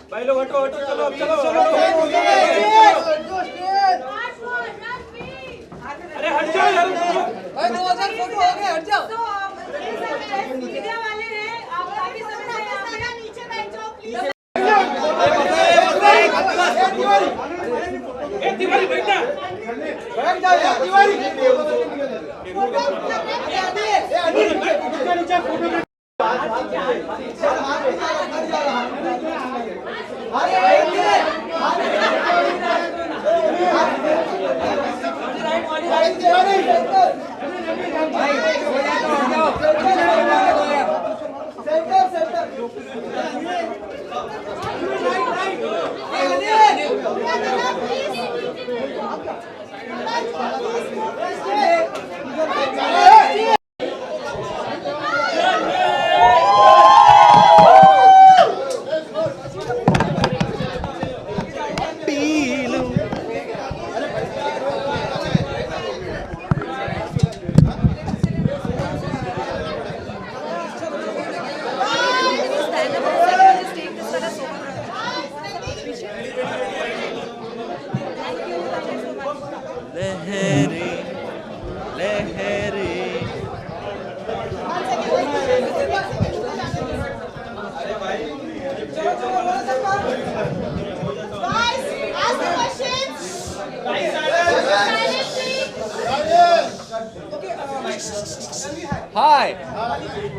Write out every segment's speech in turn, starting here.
भाई लोग हटो हटो, चलो अब चलो चलो। अरे हट जाओ यार, भाई 2000 फोटो हो गए, हट जाओ। मीडिया वाले हैं, आप काफी समय से यहाँ पे नीचे बैठ जाओ प्लीज। तिवारी बैठना, बैठ जाओ यार तिवारी। लहरे लहरे Guys, ask the questions. हाय।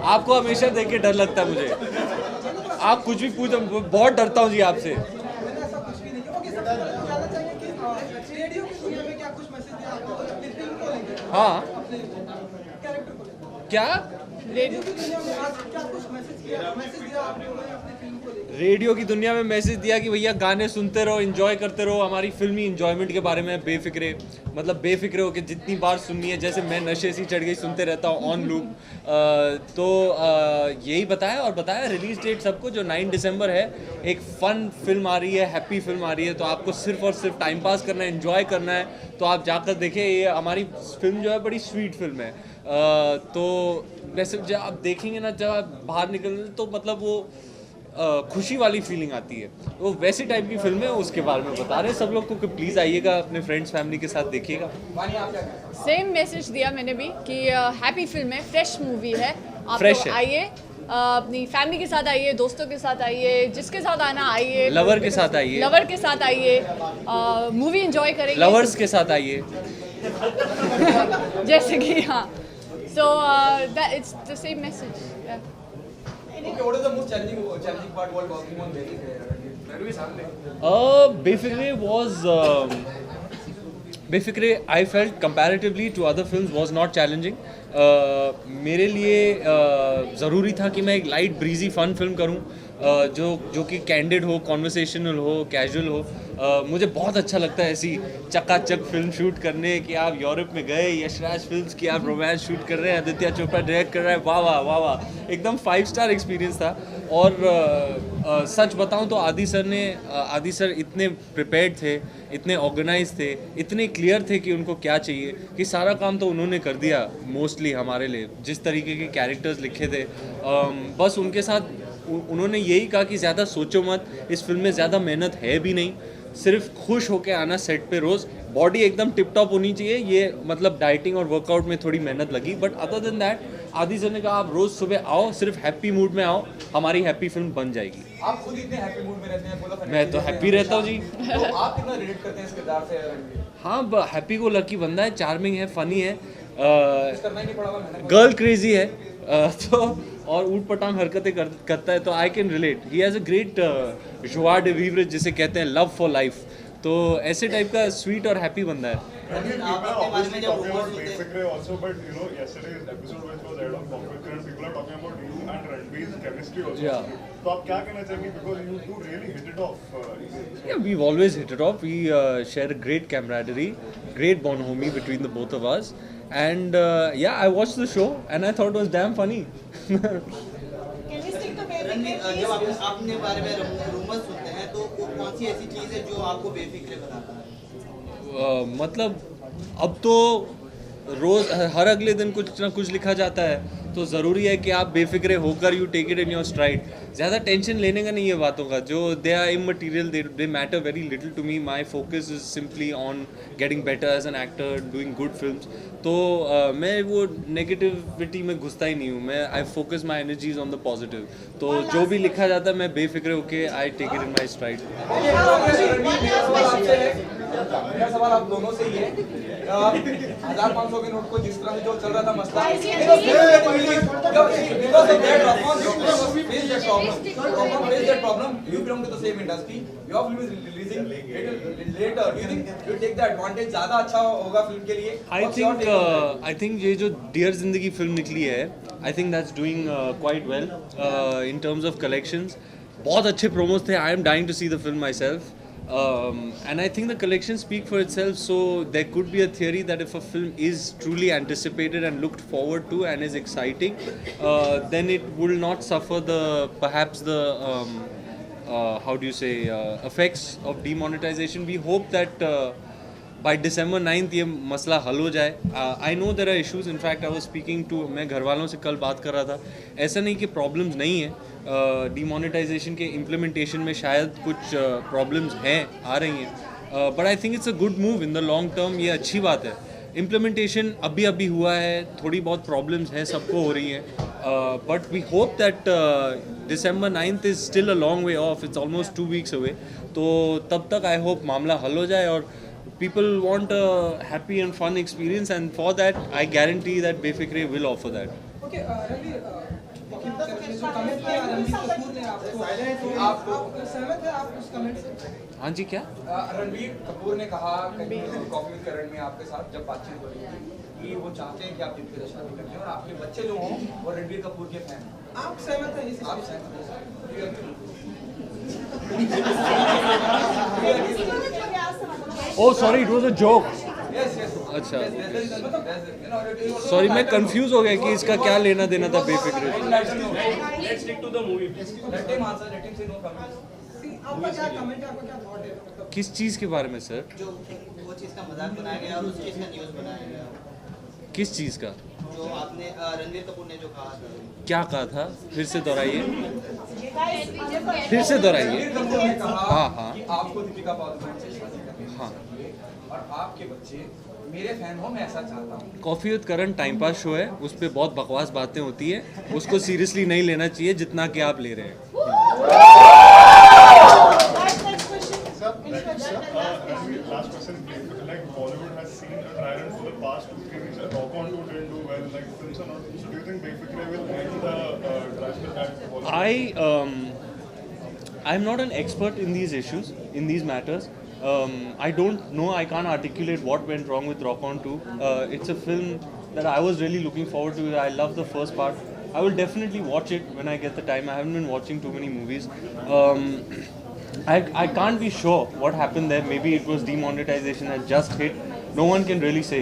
आपको हमेशा देख के डर लगता है मुझे, आप कुछ भी पूछो, बहुत डरता हूँ जी आपसे। हाँ क्या रेडियो की दुनिया में मैसेज दिया कि भैया गाने सुनते रहो, एंजॉय करते रहो, हमारी फिल्मी एंजॉयमेंट के बारे में बेफिक्रे, मतलब बेफिक्रे हो कि जितनी बार सुननी है, जैसे मैं नशे सी चढ़ गई सुनते रहता हूँ ऑन लूप। तो यही बताया, और बताया रिलीज डेट सबको जो 9 दिसंबर है। एक फ़न फिल्म आ रही है, हैप्पी फिल्म आ रही है, तो आपको सिर्फ और सिर्फ टाइम पास करना है, एंजॉय करना है, तो आप जाकर देखें। ये हमारी फिल्म जो है बड़ी स्वीट फिल्म है। तो वैसे जब आप देखेंगे ना, जब आप बाहर निकल तो मतलब वो खुशी वाली फीलिंग आती है, वो वैसी टाइप की फिल्म है, उसके बारे में बता रहे हैं सब लोग को कि प्लीज़ आइएगा, अपने फ्रेंड्स फैमिली के साथ देखिएगा। सेम मैसेज दिया मैंने भी कि हैप्पी फिल्म है, फ्रेश मूवी है, आप Fresh लोग है। आइए, अपनी फैमिली के साथ आइए, दोस्तों के साथ आइए, जिसके साथ आना आइए, लवर के साथ आइए, लवर के साथ आइए, मूवी एंजॉय करेंगे, लवर्स के साथ आइए। जैसे कि हाँ, so that it's the same message. Okay, what is the most challenging part while working on Delhi? Befikre I felt comparatively to other films was not challenging. मेरे लिए ज़रूरी था कि मैं एक लाइट ब्रीजी फ़न फिल्म करूं, जो कि कैंडिड हो, कॉन्वर्सेशनल हो, कैजुअल हो। मुझे बहुत अच्छा लगता है ऐसी चकाचक फिल्म शूट करने, कि आप यूरोप में गए, यशराज फिल्म्स की आप रोमांस शूट कर रहे हैं, आदित्य चोपड़ा डायरेक्ट कर रहा है, वाह वाह वाह वाह, एकदम 5 स्टार एक्सपीरियंस था। और सच बताऊं तो आदि सर इतने प्रिपेयर्ड थे, इतने ऑर्गेनाइज थे, इतने क्लियर थे कि उनको क्या चाहिए, कि सारा काम तो उन्होंने कर दिया मोस्टली हमारे लिए। जिस तरीके के कैरेक्टर्स लिखे थे, बस उनके साथ उन्होंने यही कहा कि ज़्यादा सोचो मत, इस फिल्म में ज़्यादा मेहनत है भी नहीं, सिर्फ खुश होके आना सेट पे रोज़, बॉडी एकदम टिप टॉप होनी चाहिए। ये मतलब डाइटिंग और वर्कआउट में थोड़ी मेहनत लगी, बट अदर देन दैट आदि सर ने कहा आप रोज़ सुबह आओ, सिर्फ हैप्पी मूड में आओ, हमारी हैप्पी फिल्म बन जाएगी। आप खुद इतने हैप्पी मूड में रहते हैं, बोला मैं तो हैप्पी रहता हूँ जी। तो आप कितना रिलेट करते हैं इस किरदार से? हाँ, हैप्पी को लकी बंदा है, चार्मिंग है, फनी है, कुछ करना ही नहीं पड़ा, मैंने गर्ल क्रेजी है, तो और ऊट पटांग हरकतें करता है, तो I can relate. He has a great joie de vivre जिसे कहते हैं, लव फॉर लाइफ। तो ऐसे टाइप का स्वीट और हैप्पी बंदा है। People are obviously talking about Befikre also, but you know, yesterday's episode which was aired on Befikre, people are talking about you and Ranveer's chemistry also. Yeah. तो आप क्या कहना चाहेंगे, because you two really hit it off? Yeah, we've always hit it off. We share a great camaraderie, great bonhomie between the both of us. And yeah, I watched the show and I thought it was damn funny. Can we stick to Befikre? जब आप अपने बारे में rumours सुनते हैं तो वो कौन सी ऐसी चीज़ है जो आपको बेफिक्र बनाता है? मतलब अब तो रोज हर अगले दिन कुछ ना कुछ लिखा जाता है, तो ज़रूरी है कि आप बेफिक्रे होकर you take it in your stride. ज़्यादा टेंशन लेने का नहीं है बातों का, जो they are immaterial, they matter very little to me. My focus is simply on getting better as an actor, doing good films. तो मैं वो नेगेटिविटी में घुसता ही नहीं हूँ. मैं I focus my energies on the positive. तो जो भी लिखा जाता है मैं बेफिक्रे होके I take it in my stride. मेरा सवाल आप दोनों से ही है. 1500 के नोट को जिस तरह से जो चल रहा था मसला, you belong to the same industry, your film is releasing later, do you think you take the advantage, ज़्यादा अच्छा होगा फिल्म के लिए? I think ये जो डियर जिंदगी फिल्म निकली है, I think that's doing quite well in terms of collections. बहुत अच्छे promos थे. I am dying to see the film myself. And I think the collections speak for itself, so there could be a theory that if a film is truly anticipated and looked forward to and is exciting, then it will not suffer perhaps the how do you say, effects of demonetization. We hope that by December 9th ये मसला हल हो जाए. I know there are issues. In fact, I was speaking to, मैं घर वालों से कल बात कर रहा था. ऐसा नहीं कि problems नहीं है. डिमोनेटाइजेशन के इम्प्लीमेंटेशन में शायद कुछ प्रॉब्लम्स हैं, आ रही हैं, but I think it's a good move in the long term. ये अच्छी बात है. इम्प्लीमेंटेशन अभी हुआ है, थोड़ी बहुत प्रॉब्लम्स हैं, सबको हो रही हैं, but we hope that December 9th is still a long way off. It's almost 2 weeks away. तो तब तक आई होप मामला हल हो जाए और people want a happy and fun experience, and for that I guarantee that Befikre will offer that. Okay, comment किया रणबीर कपूर ने आपको सहमत है आप उस कमेंट से? हाँ जी, क्या? रणबीर कपूर ने कहा कहीं कॉफी विद करण में आपके साथ जब बातचीत हो रही थी कि वो चाहते हैं कि आप दीपिका से शादी करते हैं और आपके बच्चे जो हों वो रणबीर कपूर के फैन हैं. आप सहमत हैं इस? आप सहमत हैं? Oh, sorry, it was a joke. Yes. अच्छा. मतलब सॉरी, मैं कंफ्यूज हो गया कि इसका क्या लेना देना था Befikre. Let's stick to the movie. Let him answer. Let him say no comments. आपका क्या कमेंट है, आपका क्या थॉट है? मतलब किस चीज़ के बारे में सर? जो वो चीज़ का मजाक बनाया गया और उस चीज़ का न्यूज़ बनाया गया, किस चीज़ का? जो आपने रणवीर कपूर ने जो कहा था. क्या कहा था? फिर से दोहराइए. फिर से दोहराइए. रणबीर कपूर ने कहा हाँ. कि आपको दीपिका पादुकोण से शादी करनी है. हाँ. और आपके बच्चे मेरे फैन हो, मैं ऐसा चाहता हूँ. Coffee with Karan time pass show है, उस पर बहुत बकवास बातें होती है, उसको सीरियसली नहीं लेना चाहिए जितना कि आप ले रहे हैं. Last question, like Bollywood has seen a tyrant for the past 2-3 weeks. Rock On 2 didn't do well. Like films are not. So do you think Befikre will end the drastic act of Bollywood? I'm not an expert in these issues, in these matters. I don't know. I can't articulate what went wrong with Rock On 2. It's a film that I was really looking forward to. I love the first part. I will definitely watch it when I get the time. I haven't been watching too many movies. I can't be sure what happened there. Maybe it was demonetization that just hit. No one can really say.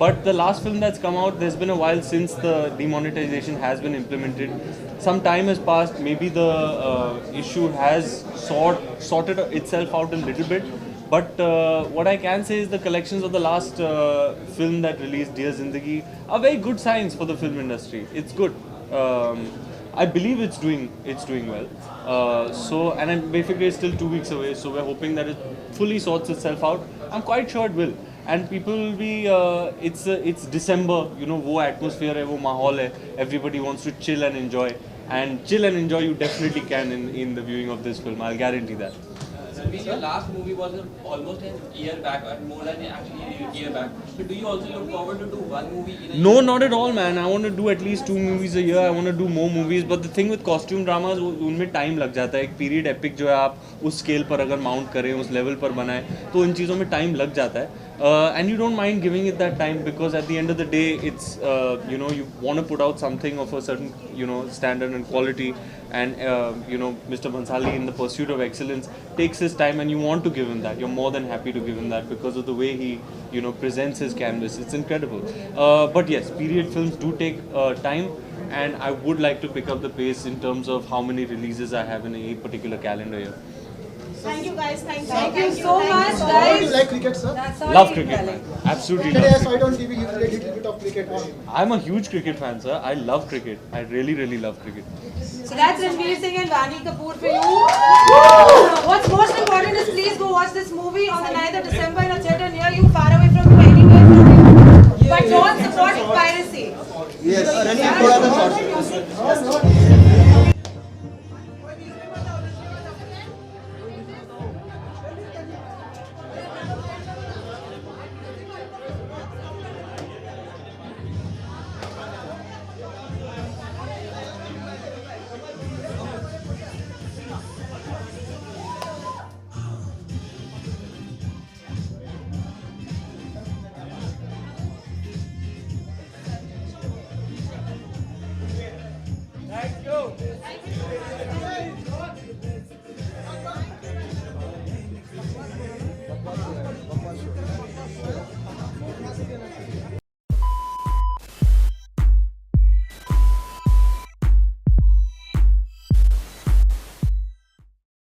But the last film that's come out, there's been a while since the demonetization has been implemented. Some time has passed. Maybe the issue has sorted itself out a little bit. But what I can say is the collections of the last film that released, Dear Zindagi, are very good signs for the film industry. It's good. I believe it's doing well. And basically it's still 2 weeks away, so we're hoping that it fully sorts itself out. I'm quite sure it will. And people will be, it's December, you know, वो atmosphere है, वो माहौल है. Everybody wants to chill and enjoy. And chill and enjoy you definitely can in the viewing of this film. I'll guarantee that. Your last movie was almost a year back, or more than actually a year back. So do you also look forward to do one movie in a No, year? not at all, man. I want to do at least 2 movies a year. I want to do more movies. But the thing with costume dramas, उनमें time लग जाता है. एक period epic जो है आप उस scale पर अगर माउंट करें, उस लेवल पर बनाएं, तो इन चीज़ों में टाइम लग जाता है. And you don't mind giving it that time, because at the end of the day, it's you know, you want to put out something of a certain, you know, standard and quality. And you know, Mr. Bhansali, in the pursuit of excellence, takes his time, and you want to give him that. You're more than happy to give him that because of the way he, you know, presents his canvas. It's incredible. But yes, period films do take time. and I would like to pick up the pace in terms of how many releases I have in a particular calendar year. Thank you guys. Thank you so much, Do you guys. like cricket, sir? Love cricket, man. Absolutely Yesterday I love saw cricket. it on TV. You played a little bit of cricket on. I'm a huge cricket fan, sir. I love cricket. I really, really love cricket. So that's Ranveer Singh and Rani Kapoor for you. What's most important is please go watch this movie on the 9th of December.